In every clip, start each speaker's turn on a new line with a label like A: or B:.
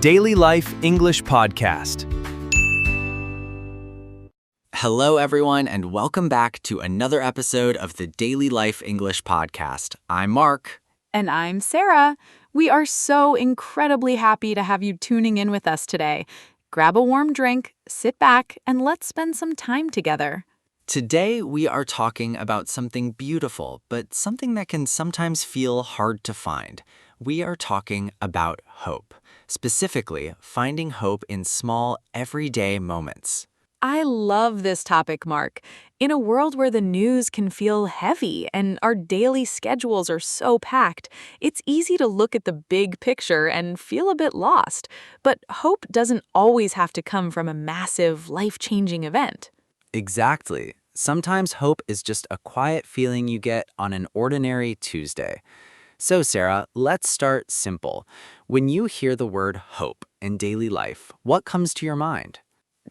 A: Daily Life English Podcast.
B: Hello, everyone, and welcome back to another episode of the Daily Life English Podcast. I'm Mark.
C: And I'm Sarah. We are so incredibly happy to have you tuning in with us today. Grab a warm drink, sit back, and let's spend some time together.
B: Today, we are talking about something beautiful, but something that can sometimes feel hard to find. We are talking about hope, specifically finding hope in small, everyday moments.
C: I love this topic, Mark. In a world where the news can feel heavy and our daily schedules are so packed, it's easy to look at the big picture and feel a bit lost. But hope doesn't always have to come from a massive, life-changing event.
B: Exactly. Sometimes hope is just a quiet feeling you get on an ordinary Tuesday. So, Sarah, let's start simple. When you hear the word hope in daily life, what comes to your mind?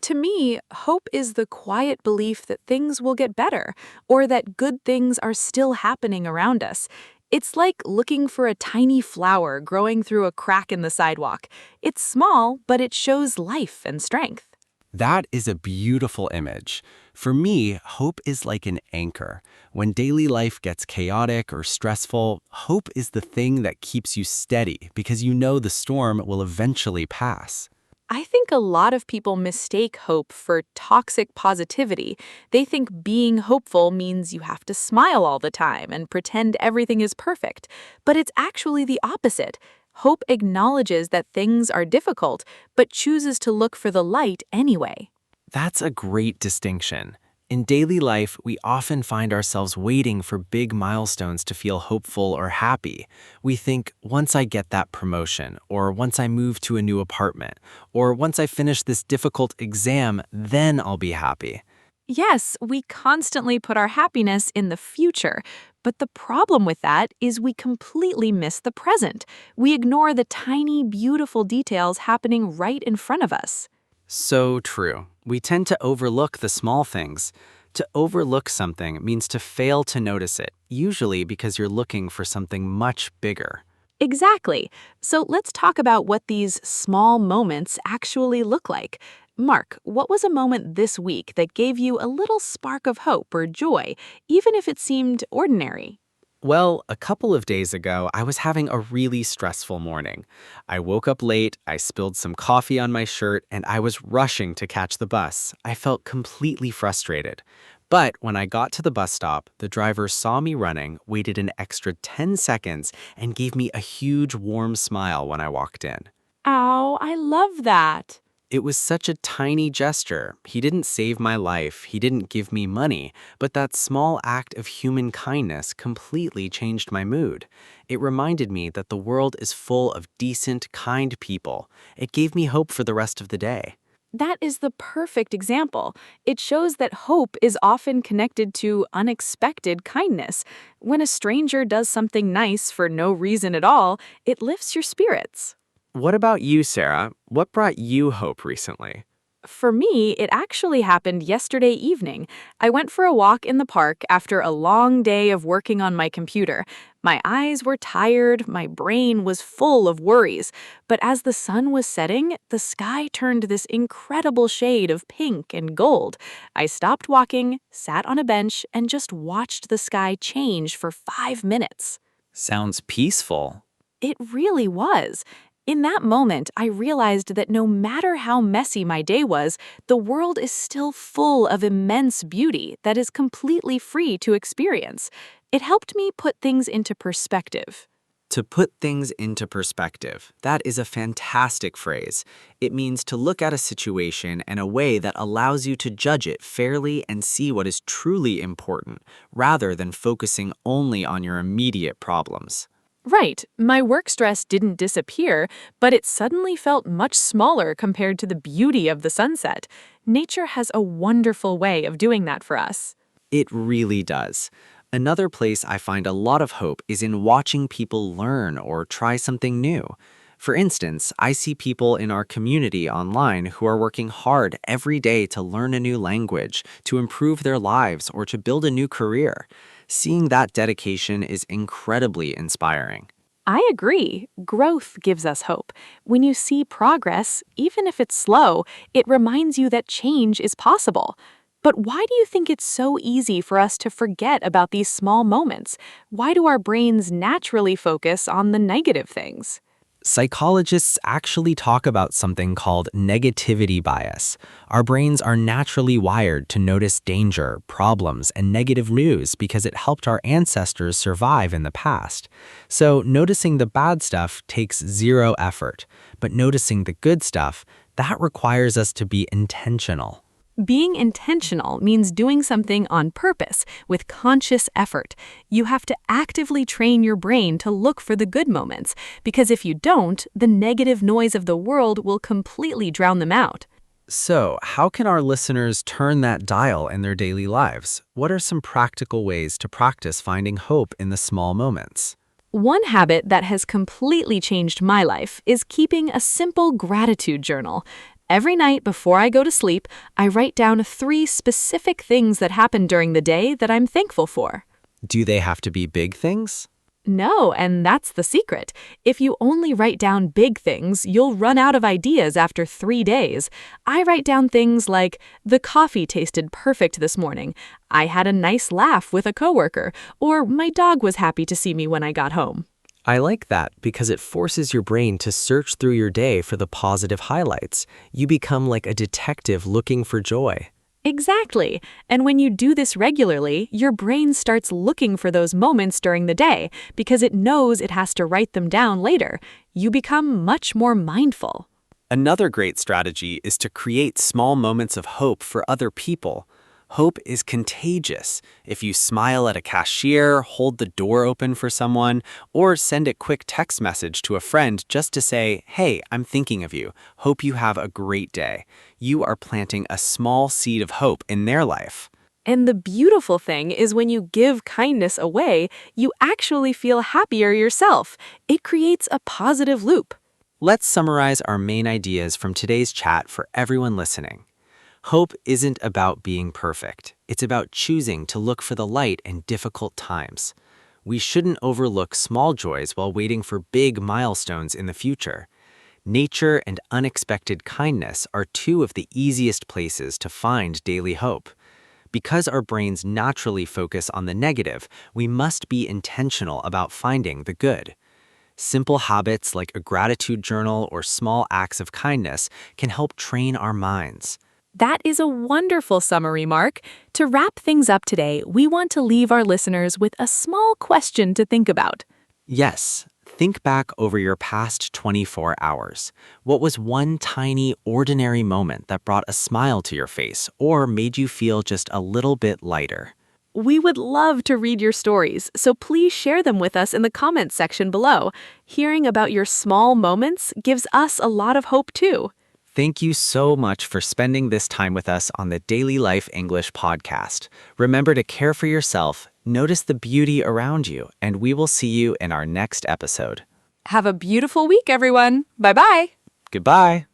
C: To me, hope is the quiet belief that things will get better, or that good things are still happening around us. It's like looking for a tiny flower growing through a crack in the sidewalk. It's small, but it shows life and strength.
A: That is a beautiful image. For me, hope is like an anchor. When daily life gets chaotic or stressful, hope is the thing that keeps you steady because you know the storm will eventually pass.
C: I think a lot of people mistake hope for toxic positivity. They think being hopeful means you have to smile all the time and pretend everything is perfect. But it's actually the opposite. Hope acknowledges that things are difficult, but chooses to look for the light anyway.
A: That's a great distinction. In daily life, we often find ourselves waiting for big milestones to feel hopeful or happy. We think, once I get that promotion, or once I move to a new apartment, or once I finish this difficult exam, then I'll be happy.
C: Yes, we constantly put our happiness in the future, but the problem with that is we completely miss the present. We ignore the tiny, beautiful details happening right in front of us.
A: So true. We tend to overlook the small things. To overlook something means to fail to notice it, usually because you're looking for something much bigger.
C: Exactly. So let's talk about what these small moments actually look like. Mark, what was a moment this week that gave you a little spark of hope or joy, even if it seemed ordinary?
A: Well, a couple of days ago, I was having a really stressful morning. I woke up late, I spilled some coffee on my shirt, and I was rushing to catch the bus. I felt completely frustrated. But when I got to the bus stop, the driver saw me running, waited an extra 10 seconds, and gave me a huge warm smile when I walked in.
C: Oh, I love that.
A: It was such a tiny gesture. He didn't save my life, he didn't give me money, but that small act of human kindness completely changed my mood. It reminded me that the world is full of decent, kind people. It gave me hope for the rest of the day.
C: That is the perfect example. It shows that hope is often connected to unexpected kindness. When a stranger does something nice for no reason at all, it lifts your spirits.
A: What about you, Sarah? What brought you hope recently?
C: For me, it actually happened yesterday evening. I went for a walk in the park after a long day of working on my computer. My eyes were tired, my brain was full of worries. But as the sun was setting, the sky turned this incredible shade of pink and gold. I stopped walking, sat on a bench, and just watched the sky change for 5 minutes.
A: Sounds peaceful.
C: It really was. In that moment, I realized that no matter how messy my day was, the world is still full of immense beauty that is completely free to experience. It helped me put things into perspective.
B: To put things into perspective, that is a fantastic phrase. It means to look at a situation in a way that allows you to judge it fairly and see what is truly important, rather than focusing only on your immediate problems.
C: Right, my work stress didn't disappear, but it suddenly felt much smaller compared to the beauty of the sunset. Nature has a wonderful way of doing that for us.
B: It really does. Another place I find a lot of hope is in watching people learn or try something new. For instance, I see people in our community online who are working hard every day to learn a new language, to improve their lives, or to build a new career. Seeing that dedication is incredibly inspiring.
C: I agree. Growth gives us hope. When you see progress, even if it's slow, it reminds you that change is possible. But why do you think it's so easy for us to forget about these small moments? Why do our brains naturally focus on the negative things?
B: Psychologists actually talk about something called negativity bias. Our brains are naturally wired to notice danger, problems, and negative news because it helped our ancestors survive in the past. So noticing the bad stuff takes zero effort, but noticing the good stuff, that requires us to be intentional.
C: Being intentional means doing something on purpose, with conscious effort. You have to actively train your brain to look for the good moments, because if you don't, the negative noise of the world will completely drown them out.
B: So, how can our listeners turn that dial in their daily lives? What are some practical ways to practice finding hope in the small moments?
C: One habit that has completely changed my life is keeping a simple gratitude journal. Every night before I go to sleep, I write down 3 specific things that happened during the day that I'm thankful for.
B: Do they have to be big things?
C: No, and that's the secret. If you only write down big things, you'll run out of ideas after 3 days. I write down things like, the coffee tasted perfect this morning, I had a nice laugh with a coworker, or my dog was happy to see me when I got home.
B: I like that because it forces your brain to search through your day for the positive highlights. You become like a detective looking for joy.
C: Exactly. And when you do this regularly, your brain starts looking for those moments during the day because it knows it has to write them down later. You become much more mindful.
A: Another great strategy is to create small moments of hope for other people. Hope is contagious. If you smile at a cashier, hold the door open for someone, or send a quick text message to a friend just to say, "Hey, I'm thinking of you. Hope you have a great day." You are planting a small seed of hope in their life.
C: And the beautiful thing is when you give kindness away, you actually feel happier yourself. It creates a positive loop.
B: Let's summarize our main ideas from today's chat for everyone listening. Hope isn't about being perfect. It's about choosing to look for the light in difficult times. We shouldn't overlook small joys while waiting for big milestones in the future. Nature and unexpected kindness are 2 of the easiest places to find daily hope. Because our brains naturally focus on the negative, we must be intentional about finding the good. Simple habits like a gratitude journal or small acts of kindness can help train our minds.
C: That is a wonderful summary, Mark. To wrap things up today, we want to leave our listeners with a small question to think about.
B: Yes, think back over your past 24 hours. What was one tiny, ordinary moment that brought a smile to your face or made you feel just a little bit lighter?
C: We would love to read your stories, so please share them with us in the comments section below. Hearing about your small moments gives us a lot of hope too.
B: Thank you so much for spending this time with us on the Daily Life English podcast. Remember to care for yourself, notice the beauty around you, and we will see you in our next episode.
C: Have a beautiful week, everyone. Bye-bye.
B: Goodbye.